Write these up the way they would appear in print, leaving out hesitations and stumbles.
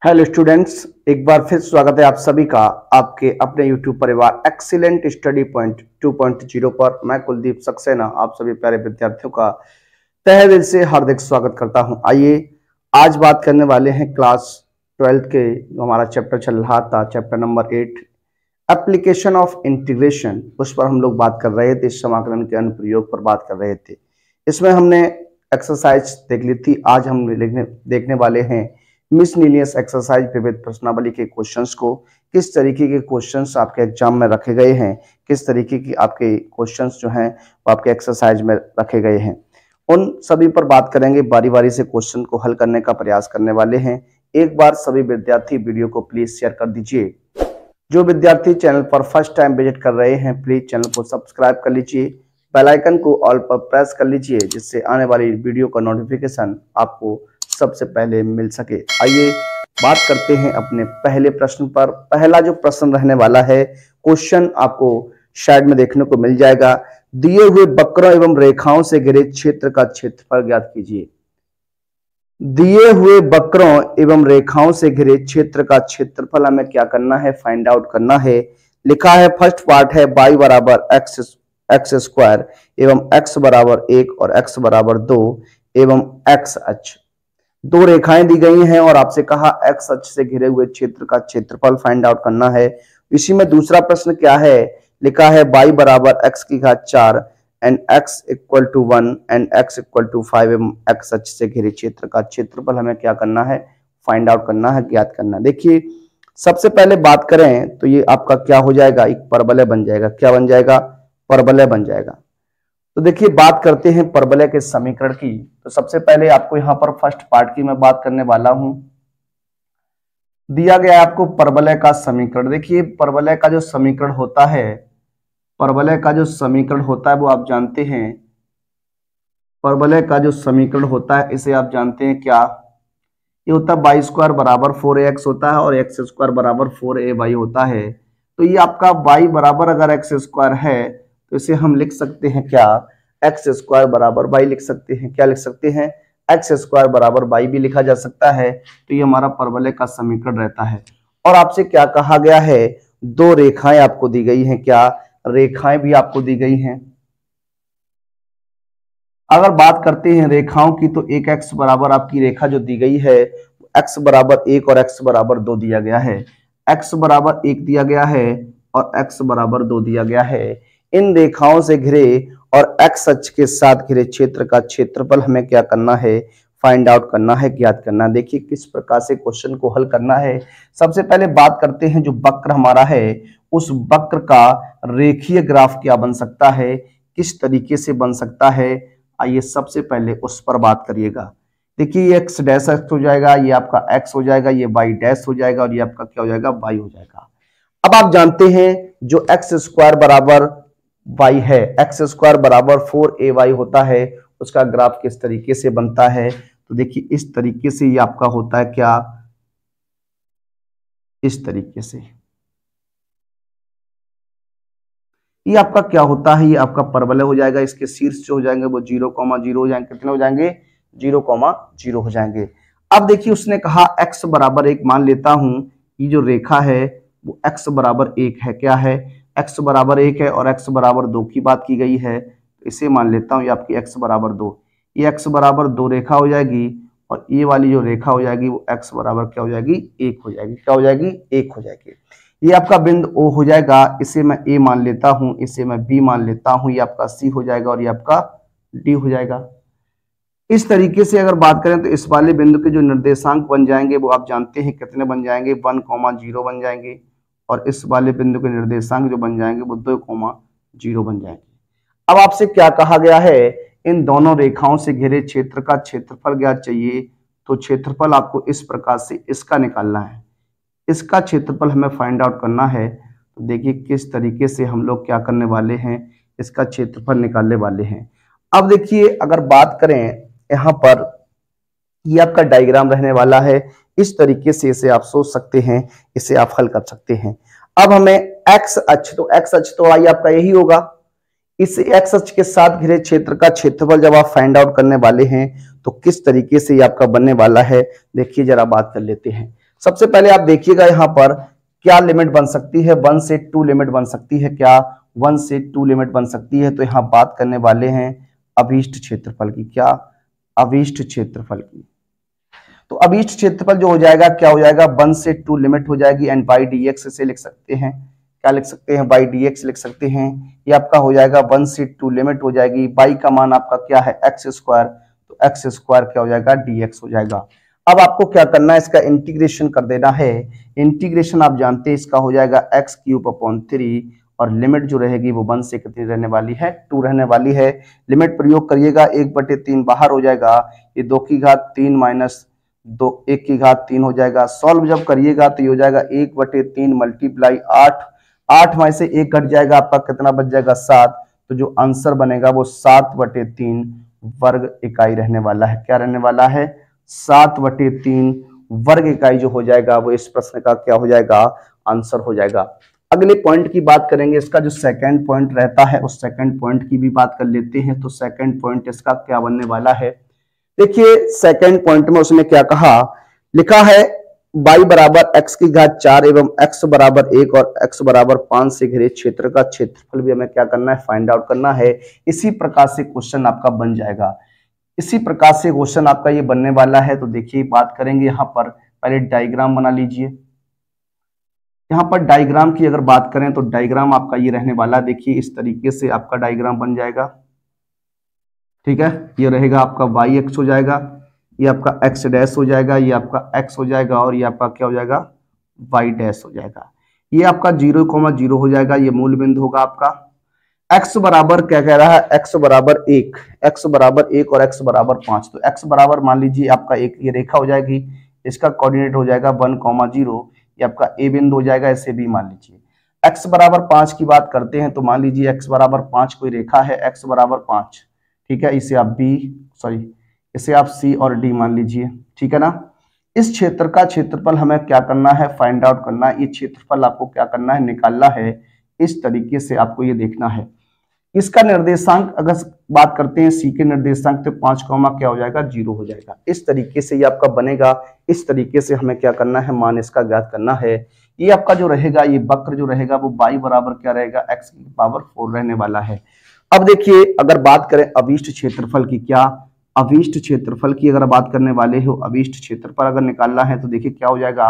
Hello students, एक बार फिर स्वागत है आप सभी का आपके अपने YouTube परिवार एक्सीलेंट स्टडी पॉइंट 2.0 पर। मैं कुलदीप सक्सेना आप सभी प्यारे विद्यार्थियों का तहे दिल से हार्दिक स्वागत करता हूं। आइए आज बात करने वाले हैं क्लास 12 के जो हमारा चैप्टर चल रहा था, chapter number 8 application of integration. उस पर हम लोग बात कर रहे थे, समाकलन के अनुप्रयोग पर बात कर रहे थे। इसमें हमने एक्सरसाइज देख ली थी। आज हम देखने वाले हैं मिसलिनियस एक्सरसाइज विविध प्रश्नावली के क्वेश्चंस को। किस तरीके के क्वेश्चंस आपके एग्जाम में रखे गए हैं, किस तरीके की आपके क्वेश्चंस जो हैं वो आपके एक्सरसाइज में रखे गए हैं, उन सभी पर बात करेंगे। बारी बारी से क्वेश्चन को हल करने का प्रयास करने वाले हैं। एक बार सभी विद्यार्थी वीडियो को प्लीज शेयर कर दीजिए। जो विद्यार्थी चैनल पर फर्स्ट टाइम विजिट कर रहे हैं प्लीज चैनल को सब्सक्राइब कर लीजिए, बेल आइकन को ऑल पर प्रेस कर लीजिए जिससे आने वाली वीडियो का नोटिफिकेशन आपको सबसे पहले मिल सके। आइए बात करते हैं अपने पहले प्रश्न पर। पहला जो प्रश्न रहने वाला है, क्वेश्चन आपको शायद में देखने को मिल जाएगा। दिए हुए वक्रों एवं रेखाओं से घिरे क्षेत्र का क्षेत्रफल ज्ञात कीजिए। दिए हुए वक्रों एवं रेखाओं से घिरे क्षेत्र का क्षेत्रफल हमें क्या करना है, फाइंड आउट करना है। लिखा है फर्स्ट पार्ट है y बराबर एक्स स्क्वायर एवं x बराबर 1 और x बराबर 2 एवं x अक्ष। दो रेखाएं दी गई हैं और आपसे कहा x अक्ष से घिरे हुए क्षेत्र का क्षेत्रफल फाइंड आउट करना है। इसी में दूसरा प्रश्न क्या है, लिखा है y बराबर x की घात 4 and x equal to 1 and x equal to 5 एवं x अक्ष से घिरे क्षेत्र का क्षेत्रफल हमें क्या करना है, फाइंड आउट करना है, ज्ञात करना है। देखिए सबसे पहले बात करें तो ये आपका क्या हो जाएगा, एक परवलय बन जाएगा। क्या बन जाएगा, परवलय बन जाएगा। तो देखिए बात करते हैं परवलय के समीकरण की। तो सबसे पहले आपको यहाँ पर फर्स्ट पार्ट की मैं बात करने वाला हूं। दिया गया है आपको परवलय का समीकरण। देखिए परवलय का जो समीकरण होता है, परवलय का जो समीकरण होता है वो आप जानते हैं। परवलय का जो समीकरण होता है इसे आप जानते हैं क्या, ये होता है वाई स्क्वायर बराबर 4ax होता है और एक्स स्क्वायर बराबर 4ay होता है। तो ये आपका y बराबर अगर एक्स स्क्वायर है तो इसे हम लिख सकते हैं क्या, एक्स स्क्वायर बराबर y लिख सकते हैं। क्या लिख सकते हैं, एक्स स्क्वायर बराबर y भी लिखा जा सकता है। तो ये हमारा परवलय का समीकरण रहता है। और आपसे क्या कहा गया है, दो रेखाएं आपको दी गई हैं। क्या रेखाएं भी आपको दी गई हैं। अगर बात करते हैं रेखाओं की तो एक x बराबर आपकी रेखा जो दी गई है x बराबर 1 और x बराबर 2 दिया गया है। x बराबर 1 दिया गया है और x बराबर 2 दिया गया है। इन रेखाओं से घिरे और x अक्ष के साथ घिरे क्षेत्र का क्षेत्रफल हमें क्या करना है, फाइंड आउट करना है, ज्ञात करना। देखिए किस प्रकार से क्वेश्चन को हल करना है। सबसे पहले बात करते हैं जो वक्र हमारा है उस वक्र का रेखीय ग्राफ क्या बन सकता है, किस तरीके से बन सकता है। आइए सबसे पहले उस पर बात करिएगा। देखिए ये x डैश x हो जाएगा, ये आपका x हो जाएगा, ये y डैश हो जाएगा और ये आपका क्या हो जाएगा, y हो जाएगा। अब आप जानते हैं जो x स्क्वायर बराबर y है, x स्क्वायर बराबर 4ay होता है, उसका ग्राफ किस तरीके से बनता है। तो देखिए इस तरीके से ये आपका होता है क्या, इस तरीके से ये आपका क्या होता है, ये आपका परवलय हो जाएगा। इसके शीर्ष जो हो जाएंगे वो 0,0 हो जाएंगे। कितने हो जाएंगे, 0,0 हो जाएंगे। अब देखिए उसने कहा x बराबर 1 मान लेता हूं, ये जो रेखा है वो x बराबर 1 है। क्या है, x बराबर 1 है और x बराबर 2 की बात की गई है। तो इसे मान लेता हूं ये आपकी x बराबर 2, ये x बराबर 2 रेखा हो जाएगी और ये वाली जो रेखा हो जाएगी वो x बराबर क्या हो जाएगी, 1 हो जाएगी। क्या हो जाएगी, 1 हो जाएगी। ये आपका बिंदु O हो जाएगा, इसे मैं A मान लेता हूं, इसे मैं B मान लेता हूं, ये आपका C हो जाएगा और ये आपका D हो जाएगा। इस तरीके से अगर बात करें तो इस वाले बिंदु के जो निर्देशांक बन जाएंगे वो आप जानते हैं कितने बन जाएंगे, 1,0 बन जाएंगे और इस वाले बिंदु के निर्देशांक जो बन जाएंगे वो 2,0 बन जाएंगे। अब आपसे क्या कहा गया है, इन दोनों रेखाओं से घिरे क्षेत्र का क्षेत्रफल ज्ञात चाहिए। तो क्षेत्रफल आपको इस प्रकार से इसका निकालना है, इसका क्षेत्रफल हमें फाइंड आउट करना है। तो देखिए किस तरीके से हम लोग क्या करने वाले हैं, इसका क्षेत्रफल निकालने वाले हैं। अब देखिए अगर बात करें यहाँ पर ये आपका डायग्राम रहने वाला है, इस तरीके से इसे आप सोच सकते हैं, इसे आप हल कर सकते हैं। अब हमें एक्स अक्ष, तो एक्स अक्ष तो आई आपका यही होगा। इस एक्स अक्ष के साथ घिरे क्षेत्र का क्षेत्रफल जब आप फाइंड आउट करने वाले हैं तो किस तरीके से ये आपका बनने वाला है, देखिए जरा बात कर लेते हैं। सबसे पहले आप देखिएगा यहाँ पर क्या लिमिट बन सकती है, 1 से 2 लिमिट बन सकती है। क्या 1 से 2 लिमिट बन सकती है? तो यहाँ बात करने वाले हैं अभीष्ट क्षेत्रफल की। क्या? अभीष्ट क्षेत्रफल की। तो अभीष्ट क्षेत्रफल जो हो जाएगा क्या हो जाएगा, 1 से 2 लिमिट हो जाएगी एंड बाई डी एक्स से लिख सकते हैं। क्या लिख सकते हैं? बाई डी एक्स लिख सकते हैं। ये आपका हो जाएगा 1 से 2 लिमिट हो जाएगी। बाई का मान आपका क्या है? X square. तो एक्स स्क्वायर क्या हो जाएगा? डी एक्स हो जाएगा। अब आपको क्या करना है, इसका इंटीग्रेशन कर देना है। इंटीग्रेशन आप जानते हैं इसका हो जाएगा एक्स क्यूब अपॉन 3 और लिमिट जो रहेगी वो 1 से कितनी रहने वाली है? 2 रहने वाली है। लिमिट प्रयोग करिएगा, 1/3 बाहर हो जाएगा, ये 2 की घात 3 माइनस 2 1 की घात 3 हो जाएगा। सॉल्व जब करिएगा तो ये हो जाएगा 1/3 मल्टीप्लाई 8 में से 1 घट जाएगा, आपका कितना बच जाएगा? 7। तो जो आंसर बनेगा वो 7/3 वर्ग इकाई रहने वाला है। क्या रहने वाला है? 7/3 वर्ग इकाई जो हो जाएगा वो इस प्रश्न का क्या हो जाएगा? आंसर हो जाएगा। अगले पॉइंट की बात करेंगे, इसका जो सेकंड पॉइंट रहता है उस सेकंड पॉइंट की भी बात कर लेते हैं। तो सेकंड पॉइंट इसका क्या बनने वाला है? देखिए सेकंड पॉइंट में उसने क्या कहा, लिखा है y बराबर x की घात 4 एवं x बराबर 1 और x बराबर 5 से घिरे क्षेत्र का क्षेत्रफल भी हमें क्या करना है? फाइंड आउट करना है। इसी प्रकार से क्वेश्चन आपका बन जाएगा। इसी प्रकार से क्वेश्चन आपका ये बनने वाला है। तो देखिए बात करेंगे यहाँ पर, पहले डायग्राम बना लीजिए। यहाँ पर डायग्राम की अगर बात करें तो डायग्राम आपका ये रहने वाला, देखिए इस तरीके से आपका डायग्राम बन जाएगा। ठीक है, ये रहेगा आपका वाई एक्स हो जाएगा, ये आपका एक्स डैश हो जाएगा, ये आपका एक्स हो जाएगा और ये आपका क्या हो जाएगा? वाई डैश हो जाएगा। ये आपका 0,0 हो जाएगा, ये मूल बिंदु होगा आपका। x बराबर क्या कह रहा है? x बराबर 1, x बराबर 1 और x बराबर 5। तो x बराबर मान लीजिए आपका एक ये रेखा हो जाएगी, इसका कोऑर्डिनेट हो जाएगा 1,0, ये आपका a बिंदु हो जाएगा, इसे भी मान लीजिए। x बराबर 5 की बात करते हैं तो मान लीजिए x बराबर 5 कोई रेखा है, x बराबर 5, ठीक है, इसे आप c और d मान लीजिए। ठीक है ना। इस क्षेत्र का क्षेत्रफल हमें क्या करना है? फाइंड आउट करना है। ये क्षेत्रफल आपको क्या करना है? निकालना है। इस तरीके से आपको ये देखना है। इसका निर्देशांक अगर बात करते हैं सी के निर्देशांक तो 5 क्या हो जाएगा? 0 हो जाएगा। इस तरीके से ये आपका बनेगा। इस तरीके से हमें क्या करना है? मान इसका ज्ञात करना है। ये आपका जो रहेगा, ये वक्र जो रहेगा वो y बराबर क्या रहेगा? x की पावर 4 रहने वाला है। अब देखिए अगर बात करें अभीष्ट क्षेत्रफल की, क्या अभीष्ट क्षेत्रफल की अगर बात करने वाले हो, अभीष्ट क्षेत्रफल अगर निकालना है तो देखिए क्या हो जाएगा?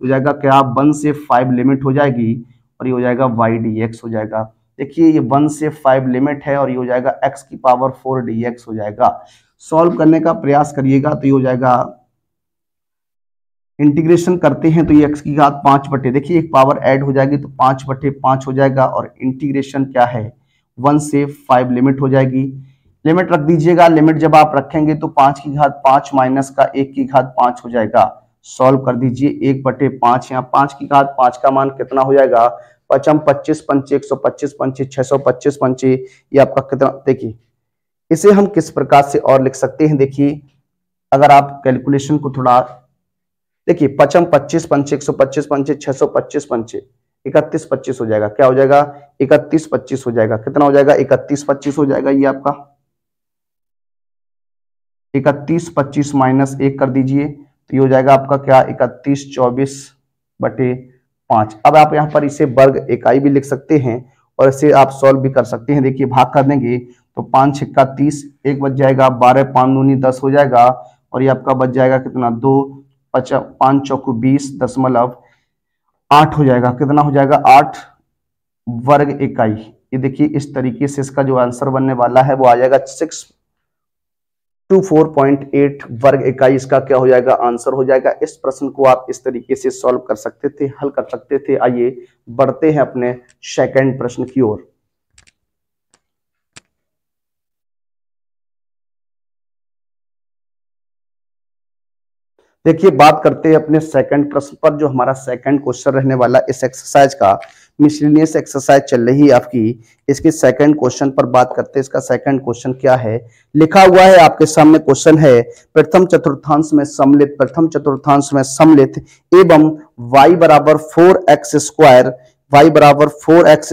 हो जाएगा क्या? 1 से 5 लिमिट हो जाएगी और ये हो जाएगा y dx हो जाएगा। देखिए ये 1 से 5 लिमिट है और ये हो जाएगा x की पावर 4 dx हो जाएगा। सॉल्व करने का प्रयास करिएगा तो ये हो जाएगा, इंटीग्रेशन करते हैं तो ये x की घात 5 बटे, देखिए एक पावर ऐड हो जाएगी तो 5/5 हो जाएगा और इंटीग्रेशन क्या है? 1 से 5 लिमिट हो जाएगी। लिमिट रख दीजिएगा। लिमिट जब आप रखेंगे तो 5 की घात 5 माइनस का 1 की घात 5 हो जाएगा। सॉल्व कर दीजिए, 1/5, यहाँ 5 की घात 5 का मान कितना हो जाएगा? 5 25 पंचे 125 पंचे 625 पंचे, ये आपका कितना? देखिए इसे हम किस प्रकार से और लिख सकते हैं? देखिए अगर आप कैलकुलेशन को थोड़ा देखिए, 5 25 पंचे 125 पंचे 625 पंचे 31 25 हो जाएगा। क्या हो जाएगा? 31 25 हो जाएगा। कितना हो जाएगा? 31 25 हो जाएगा। ये आपका 31 25 माइनस 1 कर दीजिए तो ये हो जाएगा आपका क्या? 31 24/5। अब आप यहाँ पर इसे वर्ग इकाई भी लिख सकते हैं और इसे आप सॉल्व भी कर सकते हैं। देखिए भाग कर देंगे तो 5 छक्का 30, 1 बच जाएगा, 12 5 दूनी 10 हो जाएगा और ये आपका बच जाएगा कितना? 2 5 चौको 20.8 हो जाएगा। कितना हो जाएगा? 8 वर्ग इकाई। ये देखिए इस तरीके से इसका जो आंसर बनने वाला है वो आ जाएगा 624.8 वर्ग इकाई। इसका क्या हो जाएगा? आंसर हो जाएगा। इस प्रश्न को आप इस तरीके से सॉल्व कर सकते थे, हल कर सकते थे। आइए बढ़ते हैं अपने सेकंड प्रश्न की ओर। देखिए बात करते हैं अपने सेकंड प्रश्न पर। जो हमारा सेकंड क्वेश्चन रहने वाला इस एक्सरसाइज का, मिसलेनियस एक्सरसाइज चल रही है आपकी, इसके सेकंड क्वेश्चन पर बात करते हैं। इसका सेकंड क्वेश्चन क्या है? लिखा हुआ है आपके सामने, क्वेश्चन है प्रथम चतुर्थांश में सम्मिलित एवं y बराबर 4x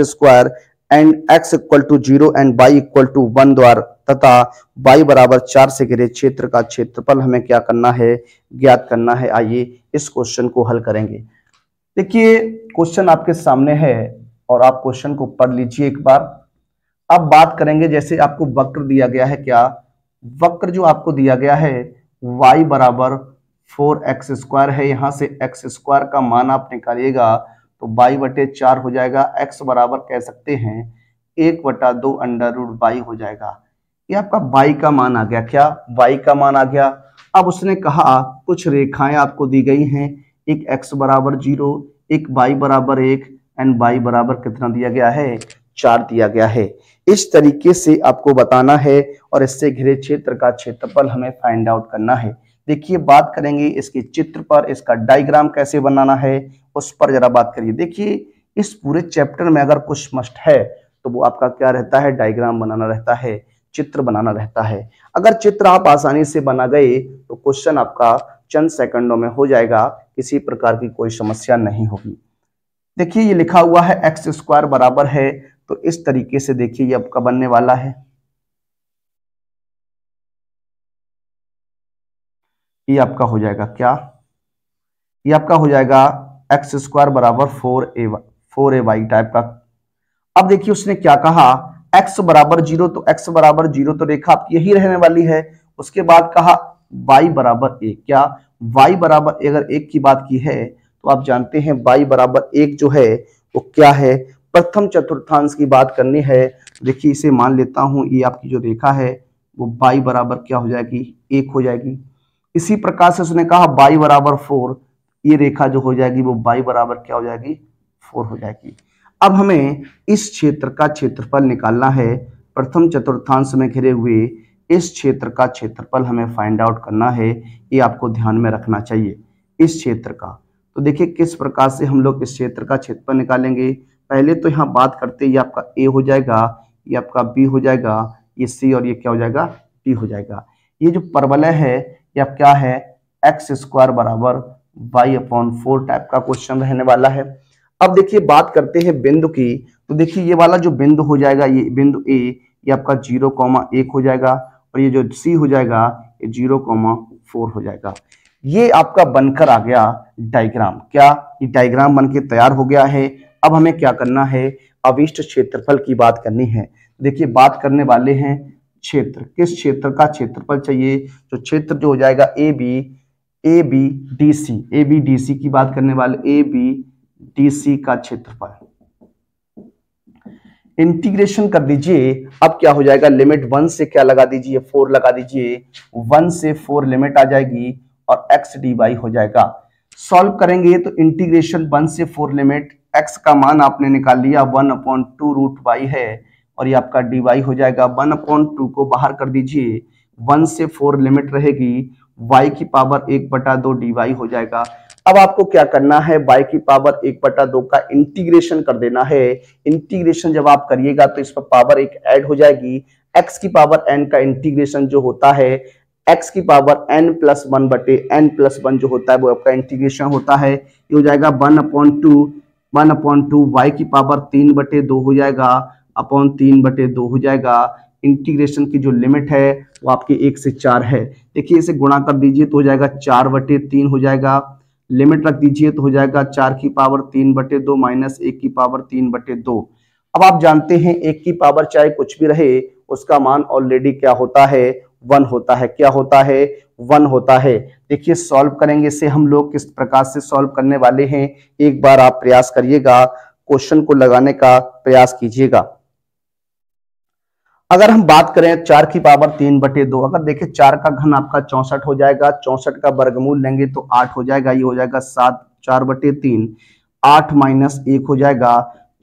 square and x equal to 0 and y equal to 1 द्वारा तथा y बराबर 4 से घिरे क्षेत्र का क्षेत्रफल हमें क्या करना है, ज्ञात करना है। आइए इस क्वेश्चन को हल करेंगे। देखिए क्वेश्चन आपके सामने है और आप क्वेश्चन को पढ़ लीजिए एक बार। अब बात करेंगे, जैसे आपको वक्र दिया गया है, क्या वक्र जो आपको दिया गया है y बराबर 4x² है। यहां से x² का मान आप निकालिएगा तो y/4 हो जाएगा। x बराबर कह सकते हैं 1/2 √y हो जाएगा। ये आपका y का मान आ गया। क्या y का मान आ गया। अब उसने कहा कुछ रेखाएं आपको दी गई हैं, एक x बराबर 0, एक y बराबर 1 एंड y बराबर कितना दिया गया है, 4 दिया गया है। इस तरीके से आपको बताना है और इससे घिरे क्षेत्र का क्षेत्रफल हमें फाइंड आउट करना है। देखिए बात करेंगे इसके चित्र पर, इसका डायग्राम कैसे बनाना है उस पर जरा बात करिए। देखिए इस पूरे चैप्टर में अगर कुछ मस्ट है तो वो आपका क्या रहता है, डायग्राम बनाना रहता है, चित्र बनाना रहता है। अगर चित्र आप आसानी से बना गए तो क्वेश्चन आपका चंद सेकंडों में हो जाएगा, किसी प्रकार की कोई समस्या नहीं होगी। देखिए ये लिखा हुआ है x² बराबर है, तो इस तरीके से देखिए ये आपका बनने वाला है। ये आपका हो जाएगा क्या, ये आपका हो जाएगा x² बराबर 4ay टाइप का। अब देखिए उसने क्या कहा, x बराबर 0, तो x बराबर 0 तो रेखा आपकी यही रहने वाली है। उसके बाद कहा y बराबर 1। क्या y बराबर अगर 1 की बात की है तो आप जानते हैं y बराबर 1 जो है वो क्या है, प्रथम चतुर्थांश की बात करनी है। देखिए इसे मान लेता हूं, ये आपकी जो रेखा है वो y बराबर क्या हो जाएगी, 1 हो जाएगी। इसी प्रकार से उसने कहा y बराबर 4, ये रेखा जो हो जाएगी वो y बराबर क्या हो जाएगी, 4 हो जाएगी। अब हमें इस क्षेत्र का क्षेत्रफल निकालना है, प्रथम चतुर्थांश में घिरे हुए इस क्षेत्र का क्षेत्रफल हमें फाइंड आउट करना है। ये आपको ध्यान में रखना चाहिए इस क्षेत्र का। तो देखिए किस प्रकार से हम लोग इस क्षेत्र का क्षेत्रफल निकालेंगे। पहले तो यहाँ बात करते ये आपका a हो जाएगा, ये आपका b हो जाएगा, ये c और ये क्या हो जाएगा, d हो जाएगा। ये जो परवलय है ये आप क्या है, x² बराबर y/4 टाइप का क्वेश्चन रहने वाला है। अब देखिए बात करते हैं बिंदु की, तो देखिए ये वाला जो बिंदु हो जाएगा, ये बिंदु a ये आपका 0,1 हो जाएगा और ये जो c हो जाएगा ये 0,4 हो जाएगा। ये आपका बनकर आ गया डायग्राम। क्या ये डायग्राम बनके तैयार हो गया है। अब हमें क्या करना है, अविष्ट क्षेत्रफल की बात करनी है। देखिए बात करने वाले हैं क्षेत्र, किस क्षेत्र का क्षेत्रफल चाहिए, जो क्षेत्र जो हो जाएगा ABDC की बात करने वाले, ABDC का क्षेत्रफल। इंटीग्रेशन कर दीजिए। अब क्या हो जाएगा, लिमिट 1 से क्या लगा दीजिए, 4 लगा दीजिए। 1 से 4 लिमिट आ जाएगी और x dy हो जाएगा। सॉल्व करेंगे तो इंटीग्रेशन 1 से 4 लिमिट, x का मान आपने निकाल लिया 1/2 √y है और ये आपका dy हो जाएगा। 1/2 को बाहर कर दीजिए, 1 से 4 लिमिट रहेगी, y की पावर 1/2 dy हो जाएगा। अब आपको क्या करना है, y की पावर 1/2 का इंटीग्रेशन कर देना है। इंटीग्रेशन जब आप करिएगा तो इस पर पावर एक ऐड हो जाएगी। x की पावर n का इंटीग्रेशन जो होता है, x की पावर n+1/n+1 जो होता है वो आपका इंटीग्रेशन होता है। ये हो जाएगा 1/2 y की पावर 3/2 हो जाएगा अपॉन 3/2 हो जाएगा। इंटीग्रेशन की जो लिमिट है वो आपकी 1 से 4 है। देखिए इसे गुणा कर दीजिए तो हो जाएगा 4/3 हो जाएगा। लिमिट रख दीजिए तो हो जाएगा 4 की पावर 3/2 माइनस 1 की पावर 3/2। अब आप जानते हैं 1 की पावर चाहे कुछ भी रहे उसका मान ऑलरेडी क्या होता है, 1 होता है। क्या होता है, 1 होता है। देखिए सॉल्व करेंगे इसे हम लोग, किस प्रकार से सॉल्व करने वाले हैं एक बार आप प्रयास करिएगा, क्वेश्चन को लगाने का प्रयास कीजिएगा। अगर हम बात करें 4 की पावर 3/2, अगर देखें 4 का घन आपका 64 हो जाएगा, 64 का वर्गमूल लेंगे तो 8 हो जाएगा। ये हो जाएगा 4/3, 8 माइनस 1 हो जाएगा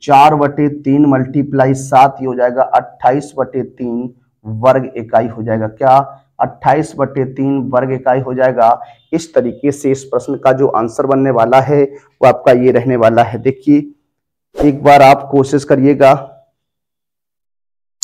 4/3 मल्टीप्लाई 7, ये हो जाएगा 28/3 वर्ग इकाई हो जाएगा। क्या 28/3 वर्ग इकाई हो जाएगा। इस तरीके से इस प्रश्न का जो आंसर बनने वाला है वो आपका ये रहने वाला है। देखिए एक बार आप कोशिश करिएगा।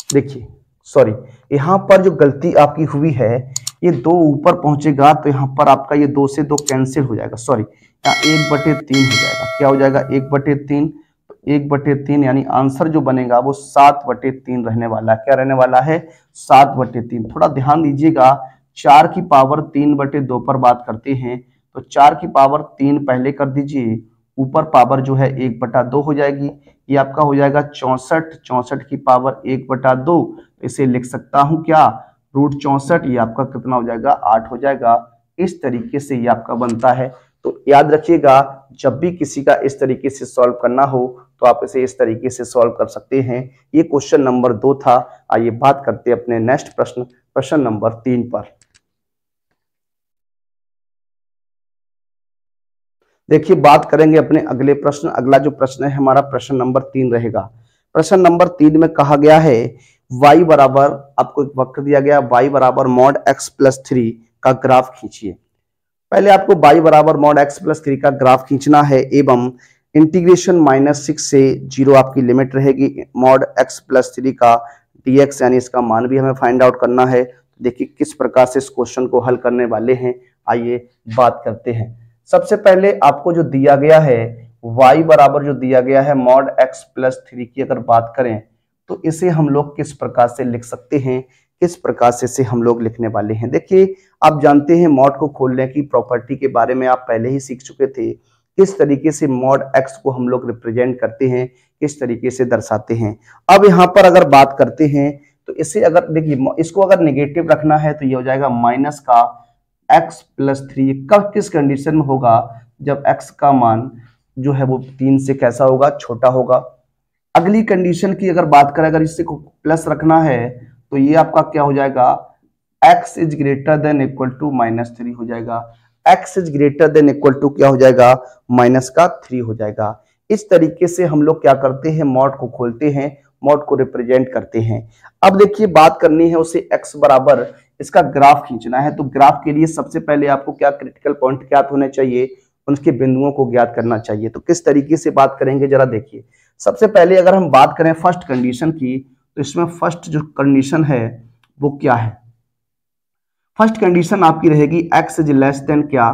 देखिए सॉरी, यहाँ पर जो गलती आपकी हुई है, ये 2 ऊपर पहुंचेगा तो यहाँ पर आपका ये 2 से 2 कैंसिल हो जाएगा। सॉरी, यहाँ 1/3 हो जाएगा। क्या हो जाएगा, 1/3। तो 1/3 यानी आंसर जो बनेगा वो 7/3 रहने वाला है। क्या रहने वाला है? 7/3। थोड़ा ध्यान दीजिएगा, 4 की पावर 3/2 पर बात करते हैं तो 4 की पावर 3 पहले कर दीजिए, ऊपर पावर जो है 1/2 हो जाएगी। ये आपका हो जाएगा 64, 64 की पावर 1/2, इसे लिख सकता हूं क्या? √64। ये आपका कितना हो जाएगा? 8 हो जाएगा। इस तरीके से ये आपका बनता है। तो याद रखिएगा, जब भी किसी का इस तरीके से सॉल्व करना हो तो आप इसे इस तरीके से सॉल्व कर सकते हैं। ये क्वेश्चन नंबर 2 था। आइए बात करते हैं अपने नेक्स्ट प्रश्न, प्रश्न नंबर 3 पर। देखिए, बात करेंगे अपने अगले प्रश्न। अगला जो प्रश्न है हमारा प्रश्न नंबर 3 रहेगा। प्रश्न नंबर 3 में कहा गया है y बराबर, आपको एक वक्र दिया गया, y बराबर mod x+3 का ग्राफ खींचिए। पहले आपको y बराबर mod x+3 का ग्राफ खींचना है एवं इंटीग्रेशन -6 से 0 आपकी लिमिट रहेगी mod x+3 का dx, यानी इसका मान भी हमें फाइंड आउट करना है। देखिए किस प्रकार से इस क्वेश्चन को हल करने वाले हैं, आइए बात करते हैं। सबसे पहले आपको जो दिया गया है y बराबर जो दिया गया है mod x+3 की अगर बात करें तो इसे हम लोग किस प्रकार से लिख सकते हैं, किस प्रकार से इसे हम लोग लिखने वाले हैं। देखिए, आप जानते हैं मॉड को खोलने की प्रॉपर्टी के बारे में आप पहले ही सीख चुके थे, किस तरीके से मॉड x को हम लोग रिप्रेजेंट करते हैं, किस तरीके से दर्शाते हैं। अब यहाँ पर अगर बात करते हैं तो इसे अगर देखिए, इसको अगर नेगेटिव रखना है तो ये हो जाएगा माइनस का x+3। कब किस कंडीशन में होगा? जब x का मान जो है वो 3 से कैसा होगा? छोटा होगा। अगली कंडीशन की अगर बात करें, अगर इसे को प्लस रखना है तो ये आपका क्या हो जाएगा? x is greater than equal to -3 हो जाएगा। x is greater than equal to क्या हो जाएगा? -3 हो जाएगा। इस तरीके से हम लोग क्या करते हैं? मॉड को खोलते हैं, मॉड को रिप्रेजेंट करते हैं। अब देखिए, बात करनी है उसे x बराबर इसका ग्राफ खींचना है। तो ग्राफ के लिए सबसे पहले आपको क्या क्रिटिकल पॉइंट ज्ञात होने चाहिए, उनके बिंदुओं को ज्ञात करना चाहिए। तो किस तरीके से बात करेंगे जरा देखिए। सबसे पहले अगर हम बात करें फर्स्ट कंडीशन की तो इसमें फर्स्ट जो कंडीशन है वो क्या है? फर्स्ट कंडीशन आपकी रहेगी x इज लेस देन क्या?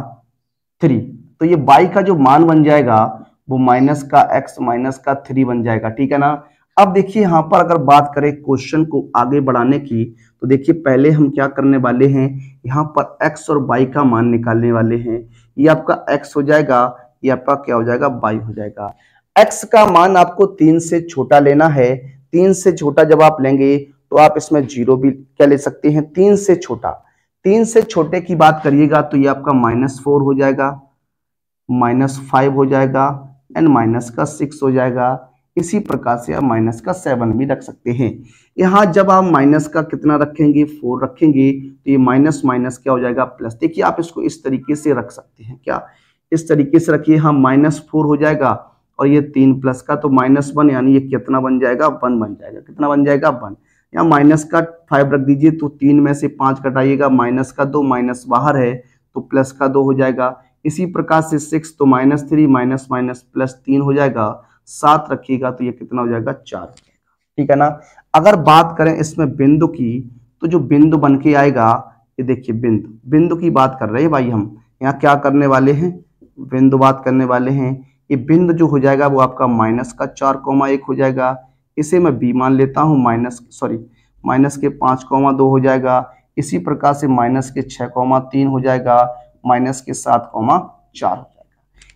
3। तो ये y का जो मान बन जाएगा वो माइनस का x माइनस का 3 बन जाएगा, ठीक है ना। अब देखिए यहाँ पर अगर बात करें क्वेश्चन को आगे बढ़ाने की तो देखिए पहले हम क्या करने वाले हैं, यहाँ पर x और y का मान निकालने वाले हैं। ये आपका x हो जाएगा, ये आपका क्या हो जाएगा? y हो जाएगा। x का मान आपको 3 से छोटा लेना है। 3 से छोटा जब आप लेंगे तो आप इसमें 0 भी क्या ले सकते हैं? 3 से छोटा। 3 से छोटे की बात करिएगा तो ये आपका -4 हो जाएगा, -5 हो जाएगा एंड -6 हो जाएगा। इसी प्रकार से आप -7 भी रख सकते हैं। यहाँ जब आप माइनस का कितना रखेंगे? 4 रखेंगे तो ये माइनस माइनस क्या हो जाएगा? प्लस। देखिए आप इसको इस तरीके से रख सकते हैं, क्या इस तरीके से रखिए। हाँ, -4 हो जाएगा और ये 3 प्लस का तो -1, यानी ये कितना बन जाएगा? 1 बन जाएगा। कितना बन जाएगा? 1। यहाँ माइनस का 5 रख दीजिए तो 3 में से 5 कटाइएगा, माइनस का 2, माइनस बाहर है तो प्लस का 2 हो जाएगा। इसी प्रकार से 6 तो -3 माइनस माइनस प्लस 3 हो जाएगा। 7 रखिएगा तो ये कितना हो जाएगा? 4 हो जाएगा, ठीक है ना। अगर बात करें इसमें बिंदु की तो जो बिंदु बन के आएगा, ये देखिए बिंदु की बात कर रहे हैं भाई। हम यहाँ क्या करने वाले हैं? बिंदु बात करने वाले हैं। ये बिंदु जो हो जाएगा वो आपका -4,1 हो जाएगा। इसे मैं b मान लेता हूँ, माइनस के 5,2 हो जाएगा। इसी प्रकार से -6,3 हो जाएगा, -7,4 हो जाएगा।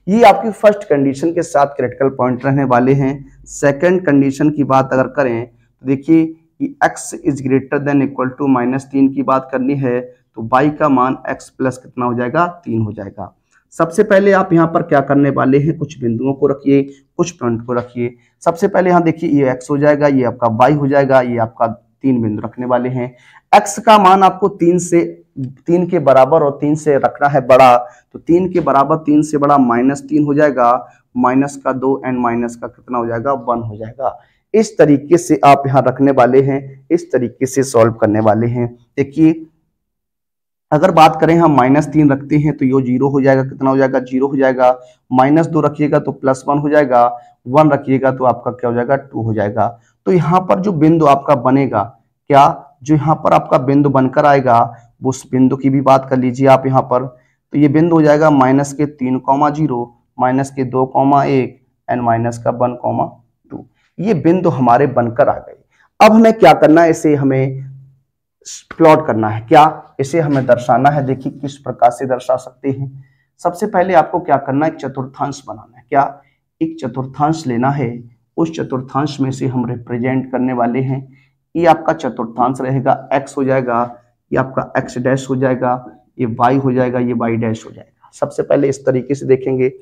ये आपकी फर्स्ट कंडीशन के साथ क्रिटिकल पॉइंट रहने वाले हैं। सेकंड कंडीशन की बात अगर करें तो देखिए कि x is greater than equal to -3 की बात करनी है तो y का मान x प्लस कितना हो जाएगा? 3 हो जाएगा। सबसे पहले आप यहाँ पर क्या करने वाले हैं? कुछ बिंदुओं को रखिए, कुछ पॉइंट को रखिए। सबसे पहले यहाँ देखिए ये x हो जाएगा, ये आपका y हो जाएगा, ये आपका 3 बिंदु रखने वाले हैं। x का मान आपको 3 के बराबर और 3 से रखना है बड़ा, तो 3 के बराबर 3 से बड़ा -3 हो जाएगा, माइनस का 2 एंड माइनस का कितना हो जाएगा? 1 हो जाएगा। इस तरीके से आप यहाँ रखने वाले हैं, इस तरीके से सॉल्व करने वाले हैं। देखिए अगर बात करें हम -3 रखते हैं तो ये 0 हो जाएगा। कितना हो जाएगा? 0 हो जाएगा। -2 रखिएगा तो +1 हो जाएगा। 1 रखिएगा तो आपका क्या हो जाएगा? 2 हो जाएगा। तो यहाँ पर जो बिंदु आपका बनेगा, क्या जो यहाँ पर आपका बिंदु बनकर आएगा वो उस बिंदु की भी बात कर लीजिए आप यहाँ पर। तो ये बिंदु हो जाएगा -3,0, -2,1 एंड -1,2 ये बिंदु हमारे बनकर आ गए। अब हमें क्या करना है, इसे हमें प्लॉट करना है। क्या, इसे हमें दर्शाना है। देखिए किस प्रकार से दर्शा सकते हैं। सबसे पहले आपको क्या करना है, एक चतुर्थांश बनाना है। क्या, एक चतुर्थांश लेना है। उस चतुर्थांश में से हम रिप्रेजेंट करने वाले हैं। ये आपका चतुर्थांश रहेगा, x हो जाएगा, ये आपका x डैश हो जाएगा, ये y हो जाएगा, ये y डैश हो जाएगा। सबसे पहले इस तरीके से देखेंगे।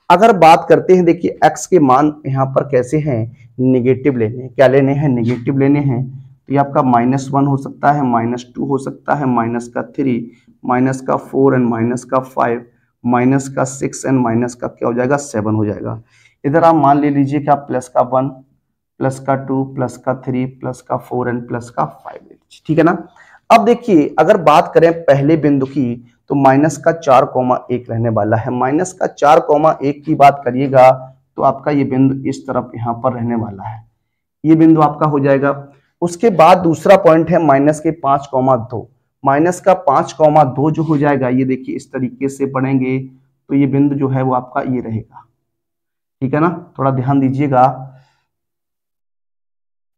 अगर बात करते हैं, देखिए x के मान यहाँ पर कैसे हैं, निगेटिव लेने हैं। क्या लेने हैं, निगेटिव लेने हैं। तो ये आपका -1 हो सकता है, -2 हो सकता है, -3, -4 एंड -5, -6 एंड क्या हो जाएगा, 7 हो जाएगा। इधर आप मान ले लीजिए कि आप +1, +2, +3, +4 एंड +5 ले लीजिए, ठीक है ना। अब देखिए अगर बात करें पहले बिंदु की, तो -4,1 रहने वाला है। -4,1 की बात करिएगा तो आपका ये बिंदु इस तरफ यहाँ पर रहने वाला है, ये बिंदु आपका हो जाएगा। उसके बाद दूसरा पॉइंट है -5,2। -5,2 जो हो जाएगा, ये देखिए इस तरीके से बढ़ेंगे तो ये बिंदु जो है वो आपका ये रहेगा, ठीक है ना। थोड़ा ध्यान दीजिएगा,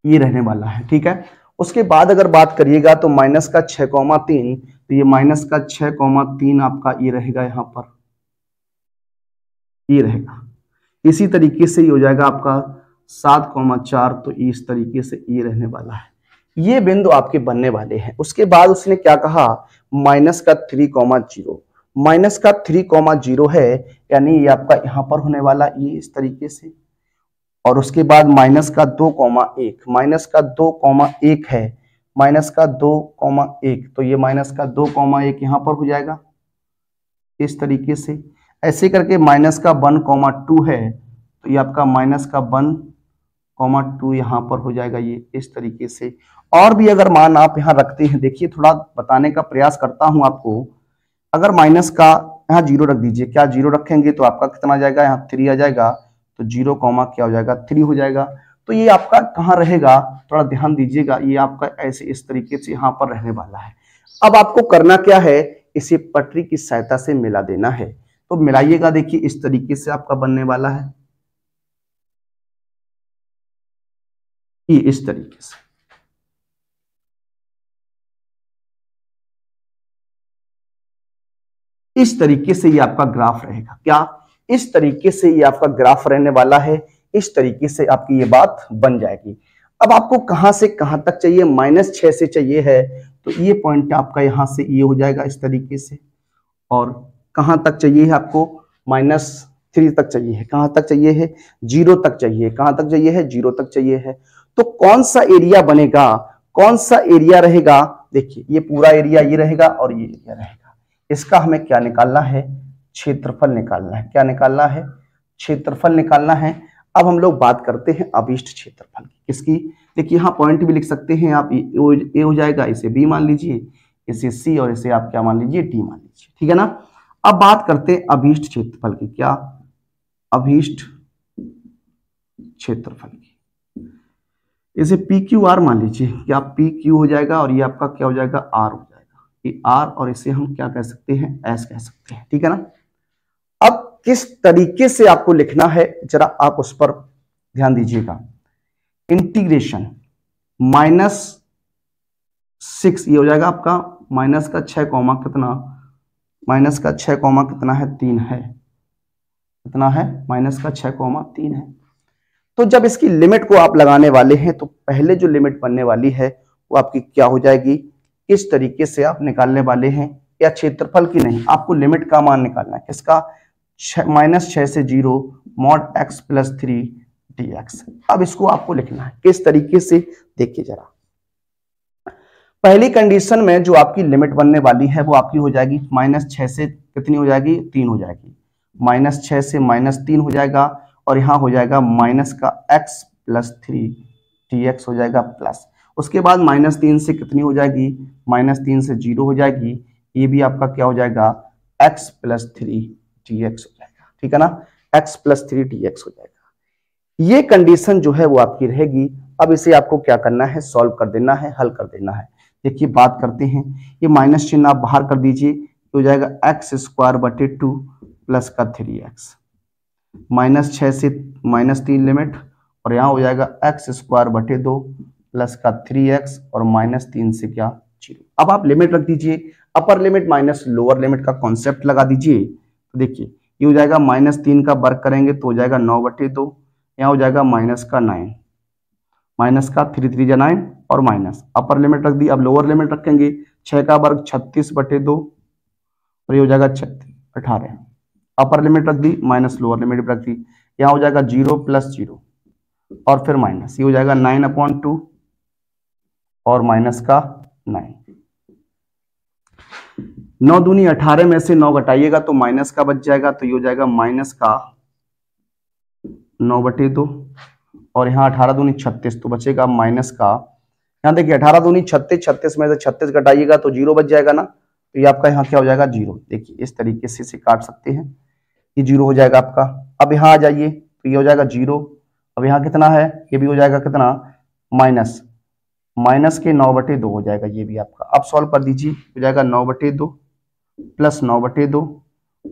ये रहने वाला है, ठीक है। उसके बाद अगर बात करिएगा तो -6,3, तो ये -6,3 आपका ये रहेगा, यहाँ पर ये रहेगा। इसी तरीके से ये हो जाएगा आपका 7,4, तो इस तरीके से ये रहने वाला है। ये बिंदु आपके बनने वाले हैं। उसके बाद उसने क्या कहा, -3,0। -3,0 है, यानी ये आपका यहाँ पर होने वाला, ये इस तरीके से। और उसके बाद -2,1, -2,1 है, -2,1, तो ये -2,1 यहाँ पर हो जाएगा इस तरीके से। ऐसे करके -1,2 है, तो ये आपका -1,2 यहाँ पर हो जाएगा, ये इस तरीके से। और भी अगर मान आप यहाँ रखते हैं, देखिए थोड़ा बताने का प्रयास करता हूं आपको। अगर माइनस का यहाँ 0 रख दीजिए, क्या 0 रखेंगे तो आपका कितना आ जाएगा, यहाँ 3 आ जाएगा, तो 0, क्या हो जाएगा, 3 हो जाएगा। तो ये आपका कहाँ रहेगा, थोड़ा ध्यान दीजिएगा, ये आपका ऐसे इस तरीके से यहाँ पर रहने वाला है। अब आपको करना क्या है, इसे पटरी की सहायता से मिला देना है। तो मिलाइएगा, देखिए इस तरीके से आपका बनने वाला है, ये इस तरीके से। इस तरीके से ये आपका ग्राफ रहेगा। क्या, इस तरीके से ये आपका ग्राफ रहने वाला है। इस तरीके से आपकी ये बात बन जाएगी। अब आपको कहां से कहां तक चाहिए, -6 से चाहिए है, तो ये पॉइंट आपका यहां से ये हो जाएगा इस तरीके से। और कहां तक चाहिए है आपको, -3 तक चाहिए है। कहां तक चाहिए है, 0 तक चाहिए। कहां तक चाहिए है, 0 तक चाहिए है। तो कौन सा एरिया बनेगा, कौन सा एरिया रहेगा, देखिए ये पूरा एरिया ये रहेगा और ये एरिया रहेगा। इसका हमें क्या निकालना है, क्षेत्रफल निकालना है। क्या निकालना है, क्षेत्रफल निकालना है। अब हम लोग बात करते हैं अभीष्ट क्षेत्रफल की। किसकी, देखिए यहाँ पॉइंट भी लिख सकते हैं आप, ए हो जाएगा, इसे बी मान लीजिए, इसे सी, और इसे आप क्या मान लीजिए, डी मान लीजिए, ठीक है ना। अब बात करते हैं अभीष्ट क्षेत्रफल की। क्या, अभीष्ट क्षेत्रफल की, इसे पी क्यू आर मान लीजिए, क्या पी क्यू हो जाएगा, और ये आपका क्या हो जाएगा, आर हो जाएगा, ये आर, और इसे हम क्या कह सकते हैं, एस कह सकते हैं, ठीक है ना। अब किस तरीके से आपको लिखना है, जरा आप उस पर ध्यान दीजिएगा। इंटीग्रेशन -6, ये हो जाएगा आपका -6, कितना, -6, कितना है, 3 है, कितना है, -6, 3 है। तो जब इसकी लिमिट को आप लगाने वाले हैं, तो पहले जो लिमिट बनने वाली है वो आपकी क्या हो जाएगी, किस तरीके से आप निकालने वाले हैं, या क्षेत्रफल की नहीं, आपको लिमिट का मान निकालना है। किसका, -6 से 0 mod x + 3 dx। अब इसको आपको लिखना है किस तरीके से, देखिए जरा। पहली कंडीशन में जो आपकी लिमिट बनने वाली है वो आपकी हो जाएगी -6 से कितनी हो जाएगी, 3 हो जाएगी। -6 से -3 हो जाएगा, और यहाँ हो जाएगा -x + 3 dx हो जाएगा प्लस। उसके बाद -3 से कितनी हो जाएगी, -3 से 0 हो जाएगी। ये भी आपका क्या हो जाएगा, x + 3 dx हो जाएगा, ठीक है ना, x + 3 dx हो जाएगा। ये कंडीशन जो है वो आपकी रहेगी। अब इसे आपको क्या करना है, सॉल्व कर देना है, हल कर देना है। देखिए बात करते हैं, ये माइनस चिन्ह आप बाहर कर दीजिए, तो हो जाएगा x² 2 + 3x। -6 से -3 लिमिट, और यहाँ हो जाएगा एक्स स्क्वायर बटे 2 प्लस का 3x और -3 से क्या 0। अब आप लिमिट रख दीजिए, upper limit minus lower limit का कॉन्सेप्ट लगा दीजिए। तो देखिए ये हो जाएगा -3 का वर्ग करेंगे तो हो जाएगा 9/2, यहाँ हो जाएगा माइनस का 9, माइनस का 3 3 9 और माइनस अपर लिमिट रख दी। अब लोअर लिमिट रखेंगे 6 का वर्ग 36/2 और ये हो जाएगा 18। अपर लिमिट रख दी माइनस लोअर लिमिट रख दी, यहाँ हो जाएगा 0 + 0 और फिर माइनस, ये हो जाएगा 9/2 और माइनस का 9। 9 दूनी 18 में से 9 घटाइएगा तो माइनस का बच जाएगा, तो ये हो जाएगा माइनस का 9/2 और यहाँ 18 दूनी 36 तो बचेगा माइनस का, यहाँ देखिए 18 दूनी 36, 36 में से 36 घटाइएगा तो 0 बच जाएगा ना, तो ये आपका यहाँ क्या हो जाएगा 0। देखिए इस तरीके से इसे काट सकते हैं, ये 0 हो जाएगा आपका। अब यहाँ आ जाइए तो ये हो जाएगा 0। अब यहाँ कितना है, ये भी हो जाएगा कितना माइनस के 9/2 हो जाएगा ये भी आपका। अब सॉल्व कर दीजिए, हो जाएगा 9/2 प्लस 9/2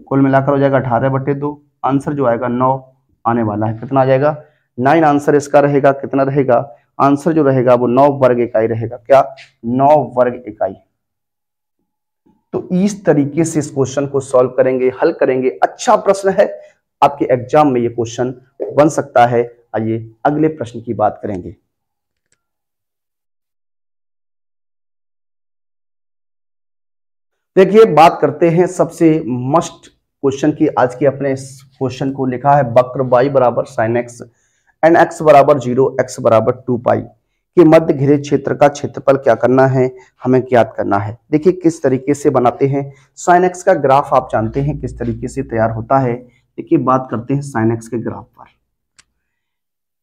कुल मिलाकर हो जाएगा 18/2। आंसर जो आएगा 9 आने वाला है। कितना आ जाएगा 9 आंसर इसका रहेगा। कितना रहेगा आंसर जो रहेगा वो 9 वर्ग इकाई रहेगा। क्या 9 वर्ग इकाई। तो इस तरीके से इस क्वेश्चन को सॉल्व करेंगे, हल करेंगे। अच्छा प्रश्न है, आपके एग्जाम में ये क्वेश्चन बन सकता है। आइए अगले प्रश्न की बात करेंगे। देखिए बात करते हैं सबसे मस्ट क्वेश्चन की। आज के अपने इस क्वेश्चन को लिखा है वक्र y बराबर sin x एंड x बराबर 0 x बराबर 2 पाई के मध्य घिरे क्षेत्र का क्षेत्रफल क्या करना है, हमें ज्ञात करना है। देखिए किस तरीके से बनाते हैं। sin x का ग्राफ आप जानते हैं किस तरीके से तैयार होता है। देखिए बात करते हैं sin x के ग्राफ पर।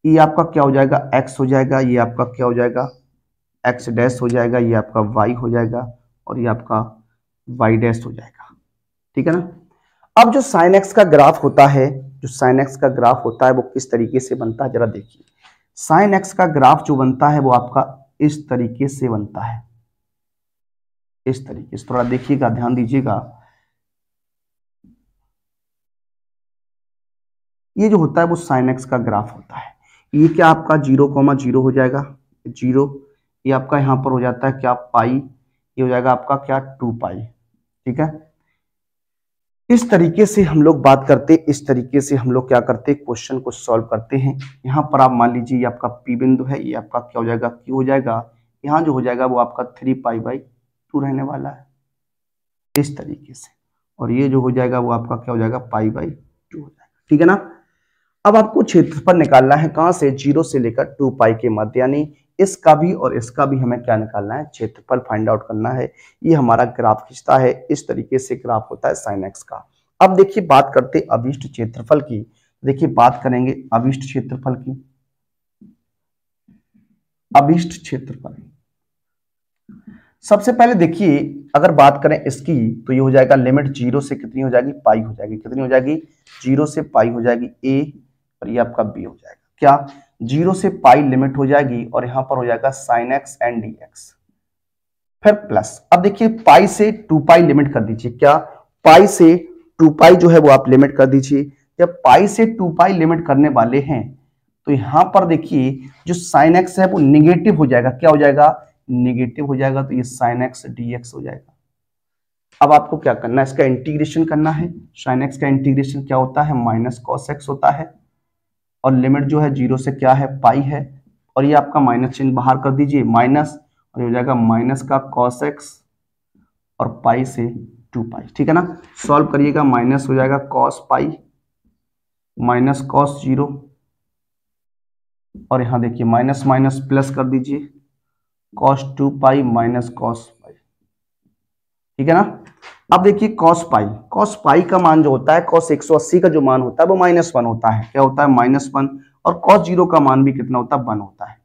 ये आपका क्या हो जाएगा x हो जाएगा, ये आपका क्या हो जाएगा x डैश हो जाएगा, ये आपका y हो जाएगा और ये आपका y डैश हो जाएगा। ठीक है ना। अब जो sin x का ग्राफ होता है, जो sin x का ग्राफ होता है वो किस तरीके से बनता है जरा देखिए। sin x का ग्राफ जो बनता है वो आपका इस तरीके से बनता है, इस तरीके से। थोड़ा देखिएगा, ध्यान दीजिएगा। ये जो होता है वो sin x का ग्राफ होता है। ये क्या आपका 0,0 हो जाएगा 0, ये आपका यहाँ पर हो जाता है क्या पाई, ये हो जाएगा आपका क्या 2 पाई। ठीक है। इस तरीके से हम लोग बात करते, इस तरीके से हम लोग क्या करते क्वेश्चन को सॉल्व करते हैं। यहाँ पर आप मान लीजिए ये आपका P बिंदु है, ये आपका क्या हो जाएगा Q हो जाएगा। यहाँ जो हो जाएगा वो आपका 3π/2 रहने वाला है इस तरीके से, और ये जो हो जाएगा वो आपका क्या हो जाएगा π/2 हो जाएगा। ठीक है ना। अब आपको क्षेत्रफल निकालना है कहाँ से, 0 से लेकर 2 पाई के मध्य, यानी इसका भी और इसका भी हमें क्या निकालना है, क्षेत्रफल फाइंड आउट करना है। ये हमारा ग्राफ खींचता है, इस तरीके से ग्राफ होता है sin x का। अब देखिए बात करते अभिष्ट क्षेत्रफल की। देखिए बात करेंगे अभिष्ट क्षेत्रफल की। अभिष्ट क्षेत्रफल सबसे पहले देखिए अगर बात करें इसकी तो ये हो जाएगा लिमिट 0 से कितनी हो जाएगी पाई हो जाएगी। कितनी हो जाएगी 0 से पाई हो जाएगी a और ये आपका b हो जाएगा। क्या 0 से पाई लिमिट हो जाएगी और यहाँ पर हो जाएगा sin x एंड dx, फिर प्लस। अब देखिए पाई से 2 पाई लिमिट कर दीजिए। क्या पाई से 2 पाई जो है वो आप लिमिट कर दीजिए। जब पाई से 2 पाई लिमिट करने वाले हैं तो यहाँ पर देखिए जो sin x है वो निगेटिव हो जाएगा। क्या हो जाएगा निगेटिव हो जाएगा, तो ये sin x dx हो जाएगा। अब आपको क्या करना है, इसका इंटीग्रेशन करना है। sin x का इंटीग्रेशन क्या होता है माइनस cos x होता है, और लिमिट जो है 0 से क्या है पाई है, और ये आपका माइनस चिन्ह बाहर कर दीजिए माइनस, और ये हो जाएगा माइनस का cos x और पाई से 2 पाई। ठीक है ना। सॉल्व करिएगा, माइनस हो जाएगा cos पाई माइनस cos 0, और यहाँ देखिए माइनस माइनस प्लस कर दीजिए cos 2 पाई माइनस cos पाई। ठीक है ना। अब देखिए cos पाई का मान जो होता है cos 180 का जो मान होता है वो -1 होता है। क्या होता है -1, और cos 0 का मान भी कितना होता है 1 होता है,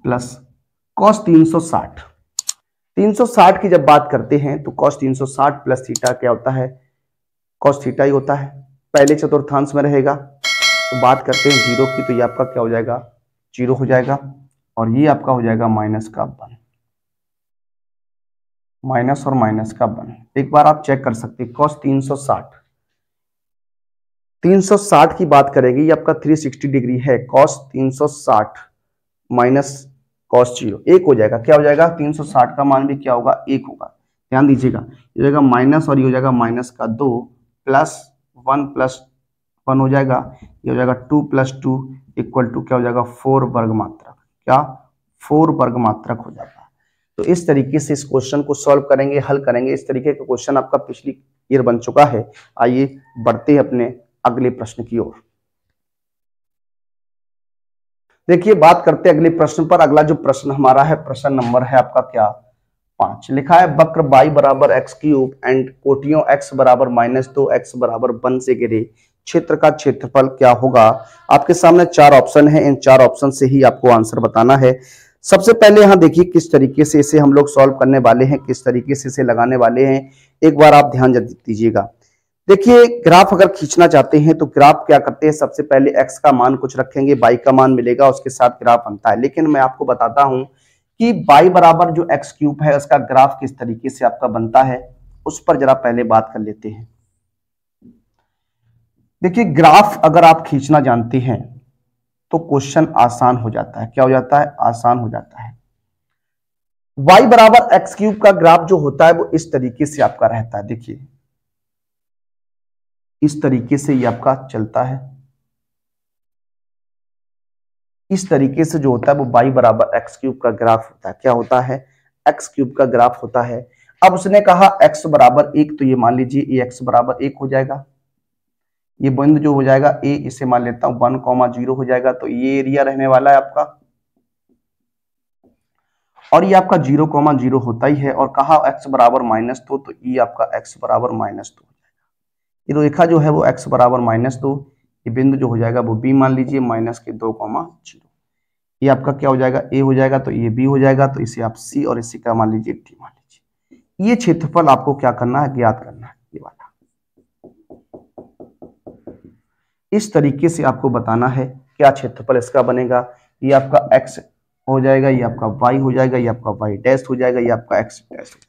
प्लस cos 360 की जब बात करते हैं तो cos 360 प्लस थीटा क्या होता है cos थीटा ही होता है, पहले चतुर्थांश में रहेगा। तो बात करते हैं 0 की, तो ये आपका क्या हो जाएगा 0 हो जाएगा, और ये आपका हो जाएगा माइनस का 1, माइनस और माइनस का 1। एक बार आप चेक कर सकते हैं cos 360 360 की बात करेंगे, ये आपका 360 डिग्री है, cos 360 माइनस cos 0 1 हो जाएगा। क्या हो जाएगा? 360 का मान भी क्या होगा? 1 होगा। ध्यान दीजिएगा, ये हो जाएगा माइनस और ये हो जाएगा माइनस का 2 प्लस 1 हो जाएगा, ये हो जाएगा 2 + 2 इक्वल टू क्या हो जाएगा? 4 वर्ग मात्रक। क्या? 4 वर्ग मात्रक हो जाता है। तो इस तरीके से इस क्वेश्चन को सॉल्व करेंगे, हल करेंगे। इस तरीके का क्वेश्चन आपका पिछली ईयर बन चुका है। आइए बढ़ते हैं अपने अगले प्रश्न की ओर। देखिए, बात करते हैं अगले प्रश्न पर। अगला जो प्रश्न हमारा है, प्रश्न नंबर है आपका क्या? 5। लिखा है वक्र y बराबर x³ एंड कोटियों x बराबर -2 x बराबर 1 से घिरे क्षेत्र का क्षेत्रफल क्या होगा? आपके सामने 4 ऑप्शन है, इन 4 ऑप्शन से ही आपको आंसर बताना है। सबसे पहले यहाँ देखिए किस तरीके से इसे हम लोग सॉल्व करने वाले हैं, किस तरीके से इसे लगाने वाले हैं, एक बार आप ध्यान दीजिएगा। देखिए, ग्राफ अगर खींचना चाहते हैं तो ग्राफ क्या करते हैं, सबसे पहले x का मान कुछ रखेंगे, y का मान मिलेगा, उसके साथ ग्राफ बनता है। लेकिन मैं आपको बताता हूं कि y बराबर जो x³ है उसका ग्राफ किस तरीके से आपका बनता है, उस पर जरा पहले बात कर लेते हैं। देखिए, ग्राफ अगर आप खींचना जानते हैं तो क्वेश्चन आसान हो जाता है। क्या हो जाता है? आसान हो जाता है। y बराबर x³ का ग्राफ जो होता है वो इस तरीके से आपका रहता है। देखिए, इस तरीके से ये आपका चलता है। इस तरीके से जो होता है वो y बराबर x³ का ग्राफ होता है। क्या होता है? x³ का ग्राफ होता है। अब उसने कहा x बराबर 1, तो ये मान लीजिए ये x बराबर 1 हो जाएगा। ये बिंदु जो हो जाएगा a, इसे मान लेता हूं 1,0 हो जाएगा, तो ये एरिया रहने वाला है आपका। और ये आपका 0,0 होता ही है। और कहा x बराबर -2, तो ये आपका x बराबर -2 हो जाएगा। ये रेखा जो है वो x बराबर -2, ये बिंदु जो हो जाएगा वो b मान लीजिए -2,0। ये आपका क्या हो जाएगा? a हो जाएगा, तो ये b हो जाएगा, तो इसे आप c और इसे क्या मान लीजिए? d मान लीजिए। ये क्षेत्रफल आपको क्या करना है? ज्ञात करना है। ये वाला इस तरीके से आपको बताना है क्या क्षेत्रफल इसका बनेगा। ये आपका x हो जाएगा, ये आपका y हो जाएगा, ये आपका y डैश हो जाएगा, ये आपका x डैश हो जाएगा।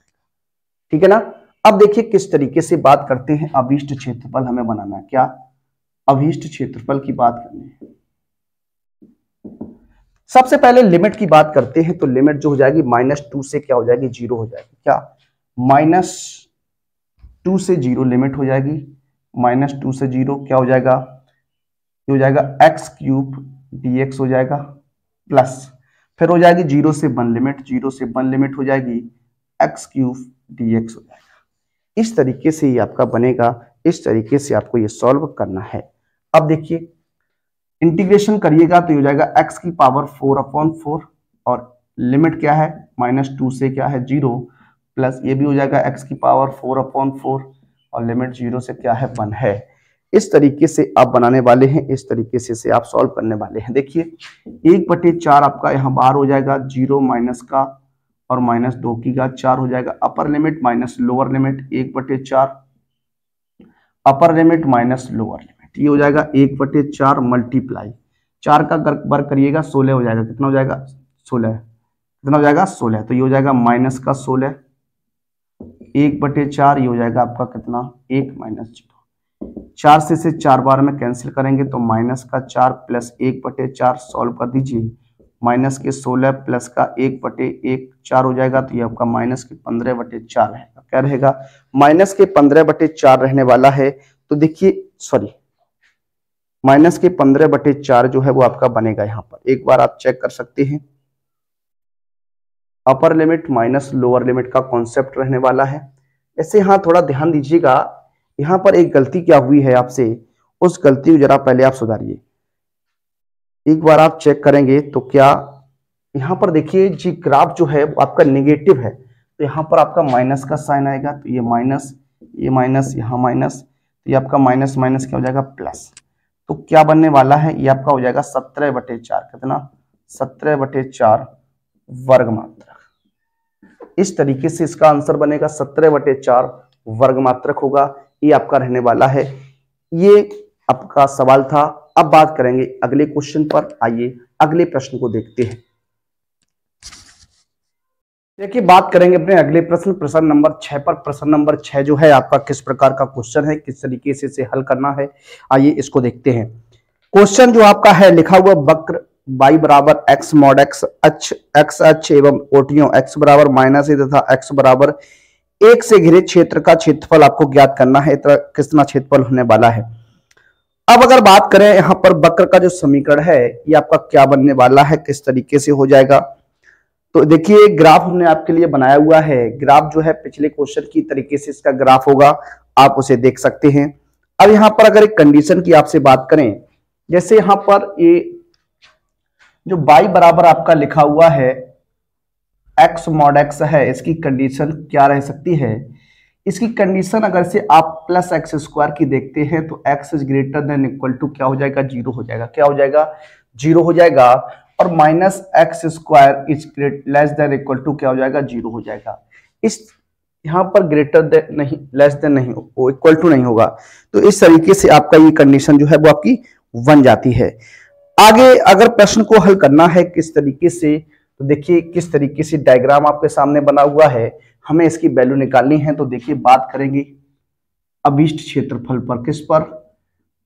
ठीक है ना? अब देखिए किस तरीके से बात करते हैं। अभीष्ट क्षेत्रफल हमें बनाना है। क्या? अभीष्ट क्षेत्रफल की बात करनी है। सबसे पहले लिमिट की बात करते हैं, तो लिमिट जो हो जाएगी -2 से क्या हो जाएगी? 0 हो जाएगी। क्या? -2 से 0 लिमिट हो जाएगी। -2 से 0 क्या हो जाएगा? ये हो जाएगा x³ dx हो जाएगा, प्लस फिर हो जाएगी 0 से 1 लिमिट, 0 से 1 लिमिट हो जाएगी x³ dx हो जाएगा। इस तरीके से ये आपका बनेगा। इस तरीके से आपको ये सॉल्व करना है। अब देखिए, इंटीग्रेशन करिएगा तो ये हो जाएगा x⁴ 4/4 और लिमिट क्या है? -2 से क्या है? 0, प्लस ये भी हो जाएगा x⁴ 4/4 और लिमिट 0 से क्या है? 1 है। इस तरीके से आप बनाने वाले हैं, इस तरीके से आप सॉल्व करने वाले हैं। देखिए, 1/4 आपका यहाँ बाहर हो जाएगा, 0 माइनस का और -2 की घात 4 हो जाएगा। Upper limit minus lower limit 1/4, upper limit minus lower limit, ये हो जाएगा 1/4 मल्टीप्लाई 4 का वर्ग करिएगा 16 हो जाएगा। कितना हो जाएगा? 16। कितना हो जाएगा? 16। तो ये हो जाएगा माइनस का 16, 1/4 ये हो जाएगा आपका कितना? 1 - 0। 4 से इसे 4 बार में कैंसिल करेंगे तो माइनस का 4 प्लस 1/4 सॉल्व कर दीजिए। माइनस के 16 प्लस का 1/1 4 हो जाएगा, तो ये आपका माइनस के 15/4 रहेगा। क्या रहेगा? माइनस के 15/4 रहने वाला है। तो देखिए, सॉरी, माइनस के 15/4 जो है वो आपका बनेगा। यहाँ पर एक बार आप चेक कर सकते हैं। Upper limit minus lower limit का कॉन्सेप्ट रहने वाला है। ऐसे यहाँ थोड़ा ध्यान दीजिएगा, यहाँ पर एक गलती क्या हुई है आपसे, उस गलती को जरा पहले आप सुधारिए। एक बार आप चेक करेंगे तो क्या यहाँ पर देखिए जी, ग्राफ जो है वो आपका नेगेटिव है, तो यहाँ पर आपका माइनस का साइन आएगा, तो ये माइनस, यहाँ माइनस, तो ये आपका माइनस माइनस क्या हो जाएगा? प्लस। तो क्या बनने वाला है? ये आपका हो जाएगा 17/4। कितना? 17/4 वर्ग मात्रक। इस तरीके से इसका आंसर बनेगा, 17/4 वर्ग मात्रक होगा। ये आपका रहने वाला है। ये आपका सवाल था। अब बात करेंगे अगले क्वेश्चन पर। आइए अगले प्रश्न को देखते हैं। देखिए बात करेंगे अपने अगले प्रश्न प्रश्न नंबर 6 पर। प्रश्न नंबर 6 जो है आपका किस प्रकार का क्वेश्चन है, किस तरीके से इसे हल करना है, आइए इसको देखते हैं। क्वेश्चन जो आपका है लिखा हुआ वक्र y बराबर x मॉड x x अक्ष एवं ओटियों x बराबर -a तथा x बराबर 1 से घिरे क्षेत्र का क्षेत्रफल आपको ज्ञात करना है। कितना क्षेत्रफल होने वाला है। अब अगर बात करें यहाँ पर वक्र का जो समीकरण है ये आपका क्या बनने वाला है, किस तरीके से हो जाएगा। तो देखिए ग्राफ हमने आपके लिए बनाया हुआ है। ग्राफ जो है पिछले क्वेश्चन की तरीके से इसका ग्राफ होगा, आप उसे देख सकते हैं। अब यहाँ पर अगर एक कंडीशन की आपसे बात करें, जैसे यहाँ पर ये जो y बराबर आपका लिखा हुआ है x मॉड x है, इसकी कंडीशन क्या रह सकती है। इसकी कंडीशन अगर से आप प्लस एक्स स्क्वायर की देखते हैं तो x is greater than equal to क्या हो जाएगा, जीरो हो जाएगा। क्या हो जाएगा, जीरो हो जाएगा। और minus x square is less than equal to क्या हो जाएगा, जीरो हो जाएगा। इस यहाँ पर ग्रेटर देन नहीं, लेस देन नहीं, वो इक्वल टू नहीं होगा। तो इस तरीके से आपका ये कंडीशन जो है वो आपकी बन जाती है। आगे अगर प्रश्न को हल करना है किस तरीके से, तो देखिए किस तरीके से डायग्राम आपके सामने बना हुआ है, हमें इसकी वैल्यू निकालनी है। तो देखिए बात करेंगे अभीष्ट क्षेत्रफल पर। किस पर,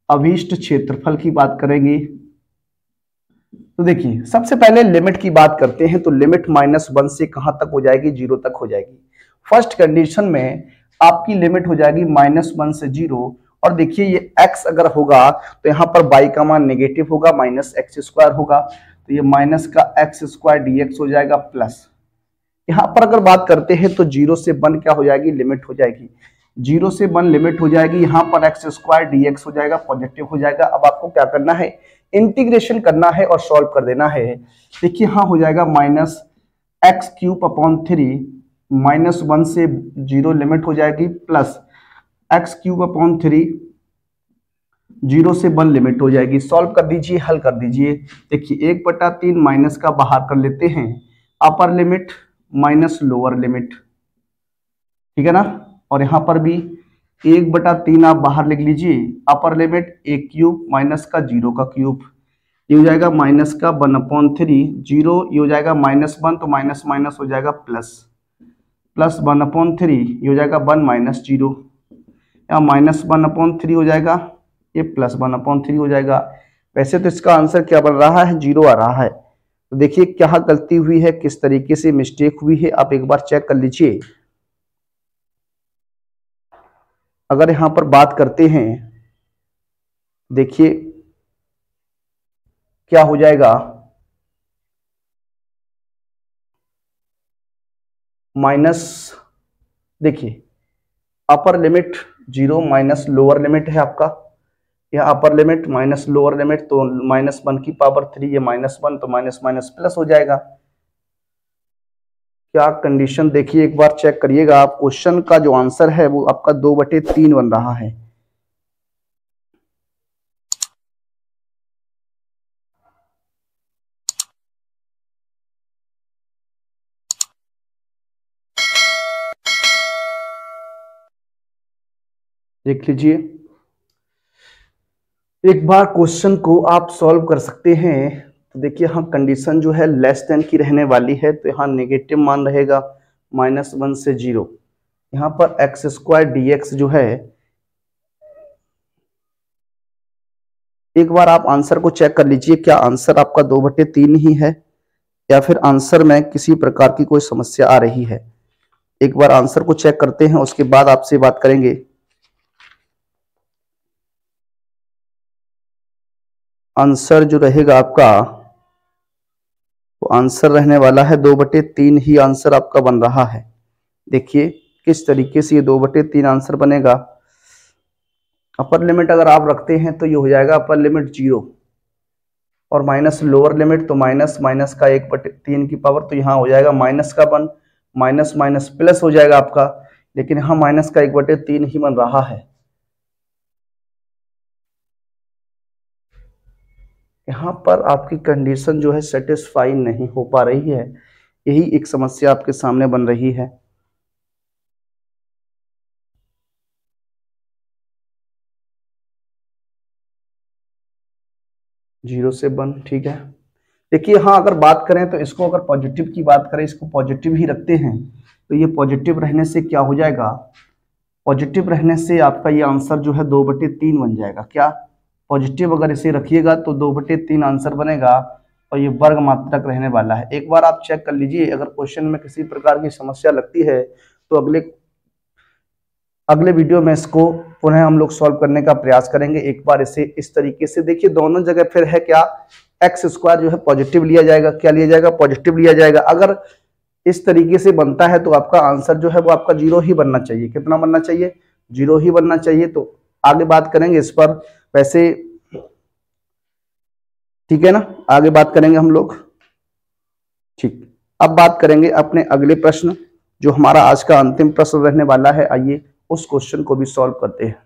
अभीष्ट क्षेत्रफल की बात करेंगे। तो देखिए सबसे पहले लिमिट की बात करते हैं। तो लिमिट -1 से कहां तक हो जाएगी, जीरो तक हो जाएगी। फर्स्ट कंडीशन में आपकी लिमिट हो जाएगी -1 से जीरो। और देखिए ये x अगर होगा तो यहाँ पर y का मान नेगेटिव होगा, -x² होगा। तो ये माइनस का x² dx हो जाएगा प्लस। यहाँ पर अगर बात करते हैं तो जीरो से 1 क्या हो जाएगी, लिमिट हो जाएगी। जीरो से 1 लिमिट हो जाएगी। यहाँ पर x² dx हो जाएगा, पॉजिटिव हो जाएगा। अब आपको क्या करना है, इंटीग्रेशन करना है और सॉल्व कर देना है। देखिए हाँ हो जाएगा -x³/3, -1 से जीरो लिमिट हो जाएगी, प्लस x³/3, जीरो से 1 लिमिट हो जाएगी। सॉल्व कर दीजिए, हल कर दीजिए। देखिए 1/3 माइनस का बाहर कर लेते हैं, upper limit minus lower limit, ठीक है ना। और यहाँ पर भी 1/3 आप बाहर लिख लीजिए, अपर लिमिट a³ माइनस का जीरो का क्यूब, ये हो जाएगा माइनस का 1/3, जीरो ये हो जाएगा -1, तो माइनस माइनस हो जाएगा प्लस, प्लस 1/3 ये हो जाएगा 1 माइनस जीरो, या -1/3 हो जाएगा, ये प्लस 1/3 हो जाएगा। वैसे तो इसका आंसर क्या बन रहा है, जीरो आ रहा है। तो देखिए क्या गलती हुई है, किस तरीके से मिस्टेक हुई है, आप एक बार चेक कर लीजिए। अगर यहां पर बात करते हैं, देखिए क्या हो जाएगा, माइनस, देखिए upper limit zero minus lower limit है आपका, यह upper limit minus lower limit, तो -1/3, ये -1, तो माइनस माइनस प्लस हो जाएगा। क्या कंडीशन देखिए एक बार चेक करिएगा आप। क्वेश्चन का जो आंसर है वो आपका 2/3 बन रहा है। देख लीजिए एक बार क्वेश्चन को आप सॉल्व कर सकते हैं। तो देखिए हाँ कंडीशन जो है लेस देन की रहने वाली है, तो यहाँ नेगेटिव मान रहेगा, -1 से जीरो। यहाँ पर x² dx जो है, एक बार आप आंसर को चेक कर लीजिए, क्या आंसर आपका 2/3 ही है या फिर आंसर में किसी प्रकार की कोई समस्या आ रही है। एक बार आंसर को चेक करते हैं, उसके बाद आपसे बात करेंगे। आंसर जो रहेगा आपका, तो आंसर रहने वाला है 2/3 ही आंसर आपका बन रहा है। देखिए किस तरीके से ये 2/3 आंसर बनेगा। अपर लिमिट अगर आप रखते हैं तो ये हो जाएगा अपर लिमिट जीरो, और माइनस लोअर लिमिट, तो माइनस माइनस का 1/3 की पावर, तो यहाँ हो जाएगा माइनस का 1, माइनस माइनस प्लस हो जाएगा आपका। लेकिन यहाँ माइनस का 1/3 ही बन रहा है। यहाँ पर आपकी कंडीशन जो है सेटिस्फाई नहीं हो पा रही है, यही एक समस्या आपके सामने बन रही है। जीरो से 1, ठीक है। देखिए हाँ, अगर बात करें तो इसको अगर पॉजिटिव की बात करें, इसको पॉजिटिव ही रखते हैं तो ये पॉजिटिव रहने से क्या हो जाएगा, पॉजिटिव रहने से आपका ये आंसर जो है 2/3 बन जाएगा। क्या पॉजिटिव अगर इसे रखिएगा तो 2/3 आंसर बनेगा और ये वर्ग मात्रक रहने वाला है। एक बार आप चेक कर लीजिए, अगर क्वेश्चन में किसी प्रकार की समस्या लगती है तो अगले वीडियो में इसको पुनः हम लोग सॉल्व करने का प्रयास करेंगे। एक बार इसे इस तरीके से देखिए, दोनों जगह फिर है क्या, एक्स स्क्वायर जो है पॉजिटिव लिया जाएगा। क्या लिया जाएगा, पॉजिटिव लिया जाएगा। अगर इस तरीके से बनता है तो आपका आंसर जो है वो आपका 0 ही बनना चाहिए। कितना बनना चाहिए, 0 ही बनना चाहिए। तो आगे बात करेंगे इस पर, वैसे ठीक है ना, आगे बात करेंगे हम लोग। ठीक, अब बात करेंगे अपने अगले प्रश्न, जो हमारा आज का अंतिम प्रश्न रहने वाला है। आइए उस क्वेश्चन को भी सॉल्व करते हैं।